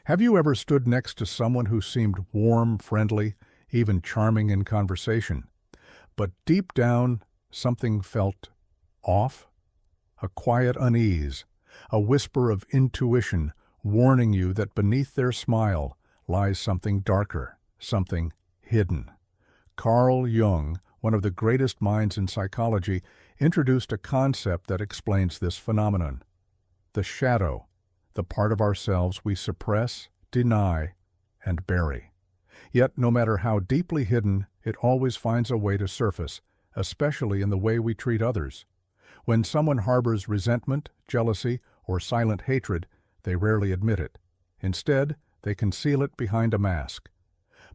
Have you ever stood next to someone who seemed warm, friendly, even charming in conversation, but deep down something felt off? A quiet unease, a whisper of intuition warning you that beneath their smile lies something darker, something hidden. Carl Jung, one of the greatest minds in psychology, introduced a concept that explains this phenomenon. The shadow, the part of ourselves we suppress, deny, and bury. Yet, no matter how deeply hidden, it always finds a way to surface, especially in the way we treat others. When someone harbors resentment, jealousy, or silent hatred, they rarely admit it. Instead, they conceal it behind a mask.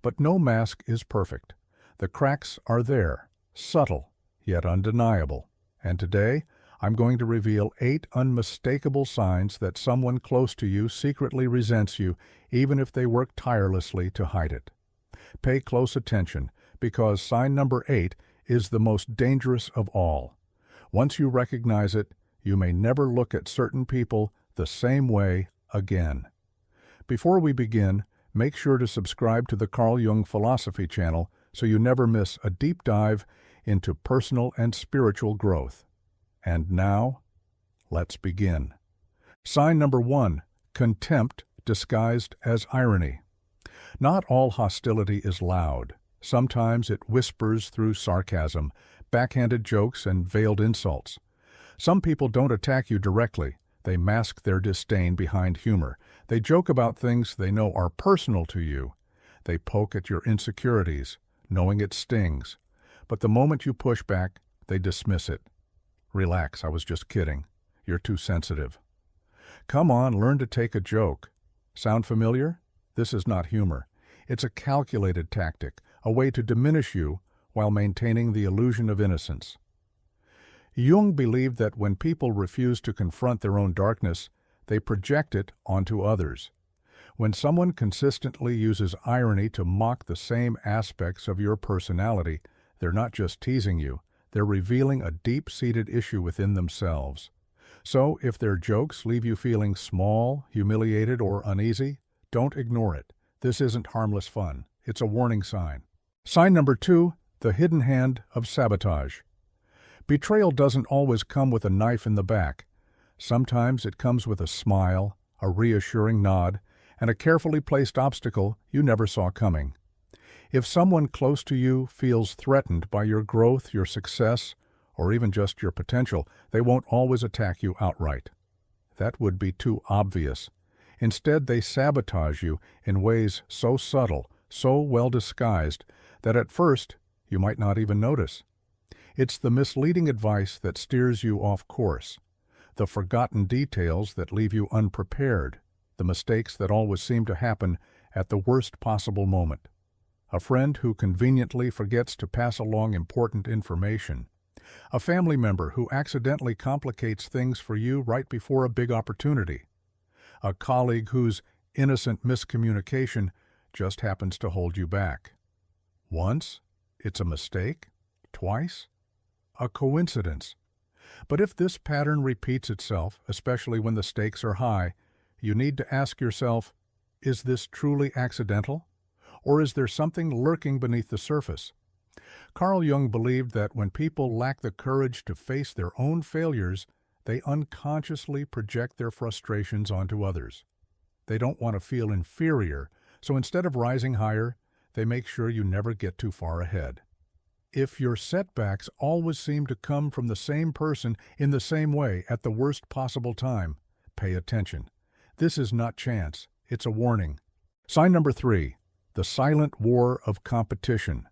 But no mask is perfect. The cracks are there, subtle, yet undeniable. And today, I'm going to reveal 8 unmistakable signs that someone close to you secretly resents you, even if they work tirelessly to hide it. Pay close attention, because sign number 8 is the most dangerous of all. Once you recognize it, you may never look at certain people the same way again. Before we begin, make sure to subscribe to the Carl Jung Philosophy channel so you never miss a deep dive into personal and spiritual growth. And now, let's begin. Sign number 1, contempt disguised as irony. Not all hostility is loud. Sometimes it whispers through sarcasm, backhanded jokes, and veiled insults. Some people don't attack you directly. They mask their disdain behind humor. They joke about things they know are personal to you. They poke at your insecurities, knowing it stings. But the moment you push back, they dismiss it. Relax, I was just kidding. You're too sensitive. Come on, learn to take a joke. Sound familiar? This is not humor. It's a calculated tactic, a way to diminish you while maintaining the illusion of innocence. Jung believed that when people refuse to confront their own darkness, they project it onto others. When someone consistently uses irony to mock the same aspects of your personality, they're not just teasing you, they're revealing a deep-seated issue within themselves. So, if their jokes leave you feeling small, humiliated, or uneasy, don't ignore it. This isn't harmless fun. It's a warning sign. Sign number 2, the hidden hand of sabotage. Betrayal doesn't always come with a knife in the back. Sometimes it comes with a smile, a reassuring nod, and a carefully placed obstacle you never saw coming. If someone close to you feels threatened by your growth, your success, or even just your potential, they won't always attack you outright. That would be too obvious. Instead, they sabotage you in ways so subtle, so well disguised, that at first you might not even notice. It's the misleading advice that steers you off course, the forgotten details that leave you unprepared, the mistakes that always seem to happen at the worst possible moment. A friend who conveniently forgets to pass along important information. A family member who accidentally complicates things for you right before a big opportunity. A colleague whose innocent miscommunication just happens to hold you back. Once, it's a mistake. Twice, a coincidence. But if this pattern repeats itself, especially when the stakes are high, you need to ask yourself, is this truly accidental? Or is there something lurking beneath the surface? Carl Jung believed that when people lack the courage to face their own failures, they unconsciously project their frustrations onto others. They don't want to feel inferior, so instead of rising higher, they make sure you never get too far ahead. If your setbacks always seem to come from the same person in the same way at the worst possible time, pay attention. This is not chance, it's a warning. Sign number 3, the silent war of competition.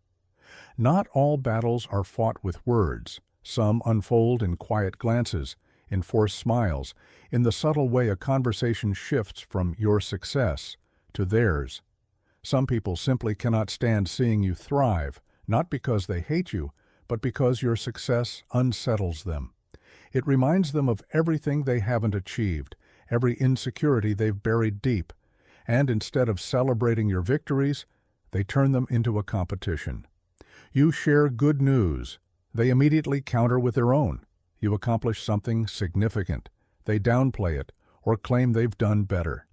Not all battles are fought with words. Some unfold in quiet glances, in forced smiles, in the subtle way a conversation shifts from your success to theirs. Some people simply cannot stand seeing you thrive, not because they hate you, but because your success unsettles them. It reminds them of everything they haven't achieved, every insecurity they've buried deep, and instead of celebrating your victories, they turn them into a competition. You share good news. They immediately counter with their own. You accomplish something significant. They downplay it or claim they've done better.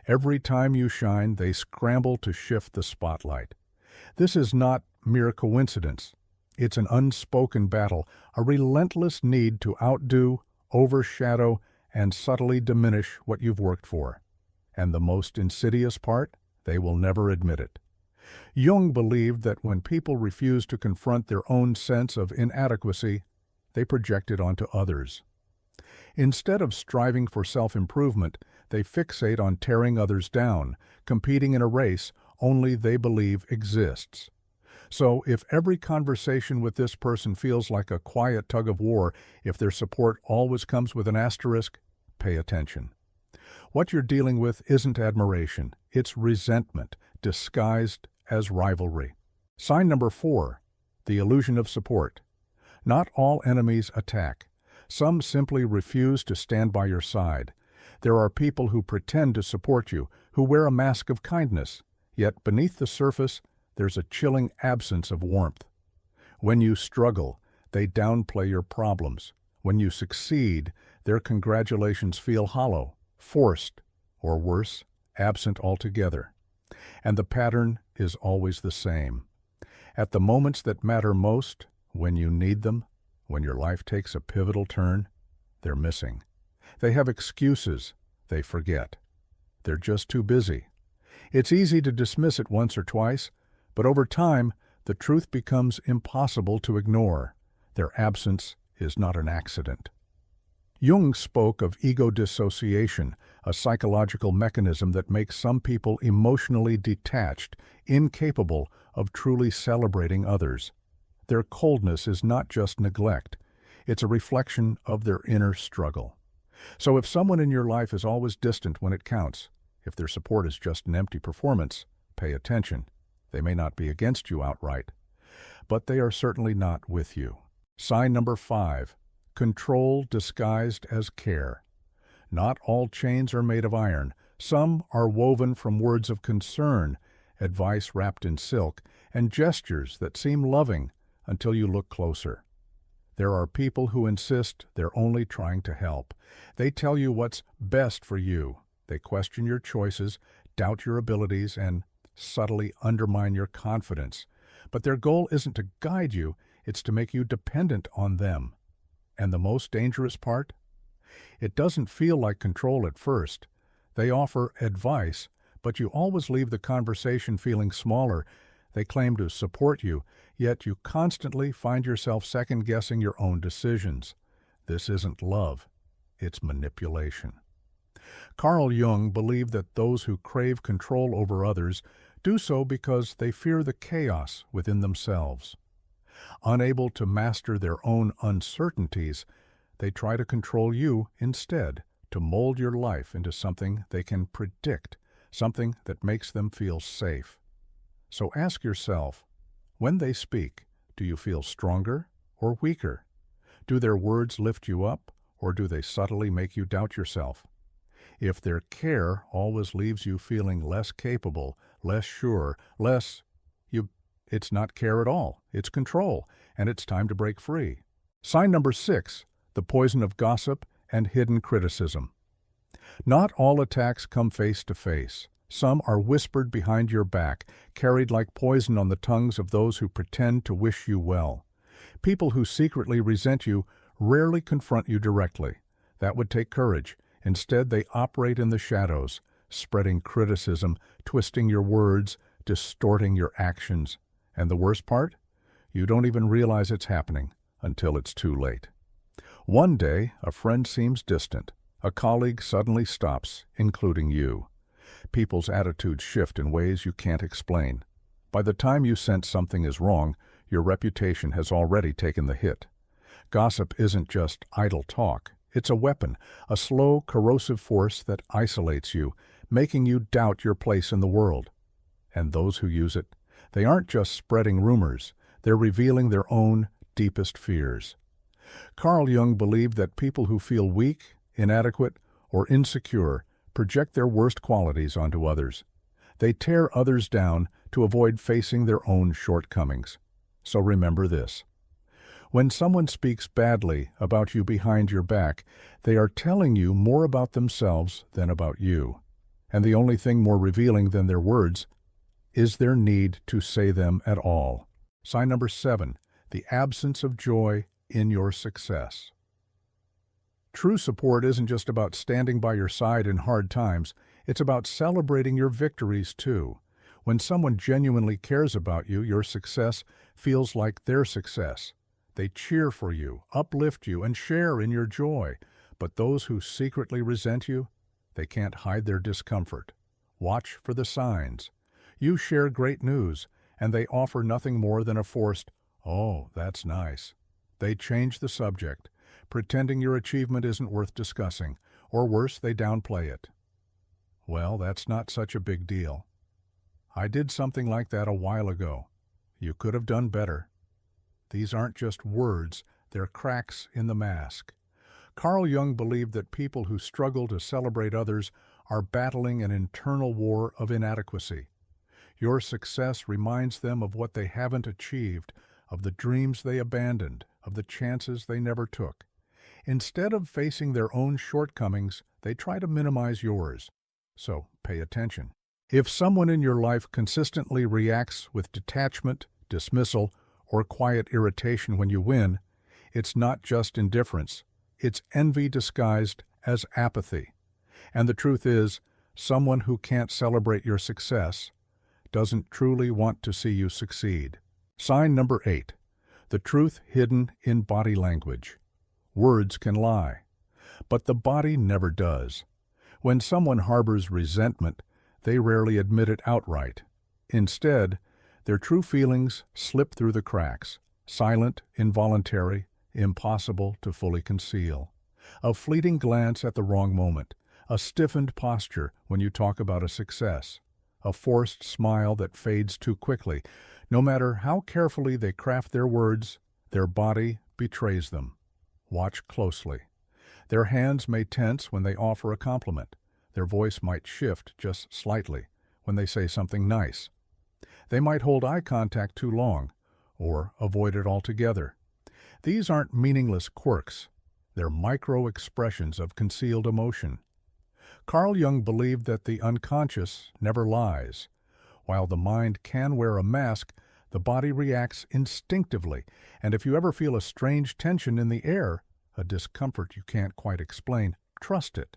Every time you shine, they scramble to shift the spotlight. This is not mere coincidence. It's an unspoken battle, a relentless need to outdo, overshadow, and subtly diminish what you've worked for. And the most insidious part? They will never admit it. Jung believed that when people refuse to confront their own sense of inadequacy, they project it onto others. Instead of striving for self-improvement, they fixate on tearing others down, competing in a race only they believe exists. So if every conversation with this person feels like a quiet tug of war, if their support always comes with an asterisk, pay attention. What you're dealing with isn't admiration, it's resentment, disguised as rivalry. Sign number 4, the illusion of support. Not all enemies attack. Some simply refuse to stand by your side. There are people who pretend to support you, who wear a mask of kindness, yet beneath the surface, there's a chilling absence of warmth. When you struggle, they downplay your problems. When you succeed, their congratulations feel hollow, forced, or worse, absent altogether. And the pattern is always the same. At the moments that matter most, when you need them, when your life takes a pivotal turn, they're missing. They have excuses. They forget. They're just too busy. It's easy to dismiss it once or twice, but over time, the truth becomes impossible to ignore. Their absence is not an accident. Jung spoke of ego dissociation, a psychological mechanism that makes some people emotionally detached, incapable of truly celebrating others. Their coldness is not just neglect, it's a reflection of their inner struggle. So if someone in your life is always distant when it counts, if their support is just an empty performance, pay attention. They may not be against you outright, but they are certainly not with you. Sign number 5, control disguised as care. Not all chains are made of iron. Some are woven from words of concern, advice wrapped in silk, and gestures that seem loving until you look closer. There are people who insist they're only trying to help. They tell you what's best for you. They question your choices, doubt your abilities, and subtly undermine your confidence. But their goal isn't to guide you, it's to make you dependent on them. And the most dangerous part? It doesn't feel like control at first. They offer advice, but you always leave the conversation feeling smaller. They claim to support you, yet you constantly find yourself second-guessing your own decisions. This isn't love, it's manipulation. Carl Jung believed that those who crave control over others do so because they fear the chaos within themselves. Unable to master their own uncertainties, they try to control you instead, to mold your life into something they can predict, something that makes them feel safe. So ask yourself, when they speak, do you feel stronger or weaker? Do their words lift you up, or do they subtly make you doubt yourself? If their care always leaves you feeling less capable, less sure, it's not care at all, it's control, and it's time to break free. Sign number 6, the poison of gossip and hidden criticism. Not all attacks come face to face. Some are whispered behind your back, carried like poison on the tongues of those who pretend to wish you well. People who secretly resent you rarely confront you directly. That would take courage. Instead, they operate in the shadows, spreading criticism, twisting your words, distorting your actions. And the worst part? You don't even realize it's happening until it's too late. One day, a friend seems distant. A colleague suddenly stops, including you. People's attitudes shift in ways you can't explain. By the time you sense something is wrong, your reputation has already taken the hit. Gossip isn't just idle talk. It's a weapon, a slow, corrosive force that isolates you, making you doubt your place in the world. And those who use it, they aren't just spreading rumors, they're revealing their own deepest fears. Carl Jung believed that people who feel weak, inadequate, or insecure project their worst qualities onto others. They tear others down to avoid facing their own shortcomings. So remember this. When someone speaks badly about you behind your back, they are telling you more about themselves than about you. And the only thing more revealing than their words is their need to say them at all. Sign number 7, the absence of joy in your success. True support isn't just about standing by your side in hard times, it's about celebrating your victories too. When someone genuinely cares about you, your success feels like their success. They cheer for you, uplift you, and share in your joy. But those who secretly resent you, they can't hide their discomfort. Watch for the signs. You share great news, and they offer nothing more than a forced, "Oh, that's nice." They change the subject, pretending your achievement isn't worth discussing, or worse, they downplay it. "Well, that's not such a big deal. I did something like that a while ago. You could have done better." These aren't just words, they're cracks in the mask. Carl Jung believed that people who struggle to celebrate others are battling an internal war of inadequacy. Your success reminds them of what they haven't achieved, of the dreams they abandoned, of the chances they never took. Instead of facing their own shortcomings, they try to minimize yours. So pay attention. If someone in your life consistently reacts with detachment, dismissal, or quiet irritation when you win, it's not just indifference, it's envy disguised as apathy. And the truth is, someone who can't celebrate your success doesn't truly want to see you succeed. Sign number 8, the truth hidden in body language. Words can lie, but the body never does. When someone harbors resentment, they rarely admit it outright. Instead, their true feelings slip through the cracks, silent, involuntary, impossible to fully conceal. A fleeting glance at the wrong moment, a stiffened posture when you talk about a success, a forced smile that fades too quickly. No matter how carefully they craft their words, their body betrays them. Watch closely. Their hands may tense when they offer a compliment. Their voice might shift just slightly when they say something nice. They might hold eye contact too long, or avoid it altogether. These aren't meaningless quirks. They're micro-expressions of concealed emotion. Carl Jung believed that the unconscious never lies. While the mind can wear a mask, the body reacts instinctively, and if you ever feel a strange tension in the air, a discomfort you can't quite explain, trust it.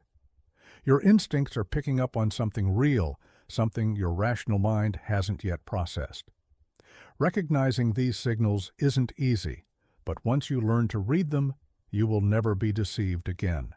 Your instincts are picking up on something real, something your rational mind hasn't yet processed. Recognizing these signals isn't easy, but once you learn to read them, you will never be deceived again.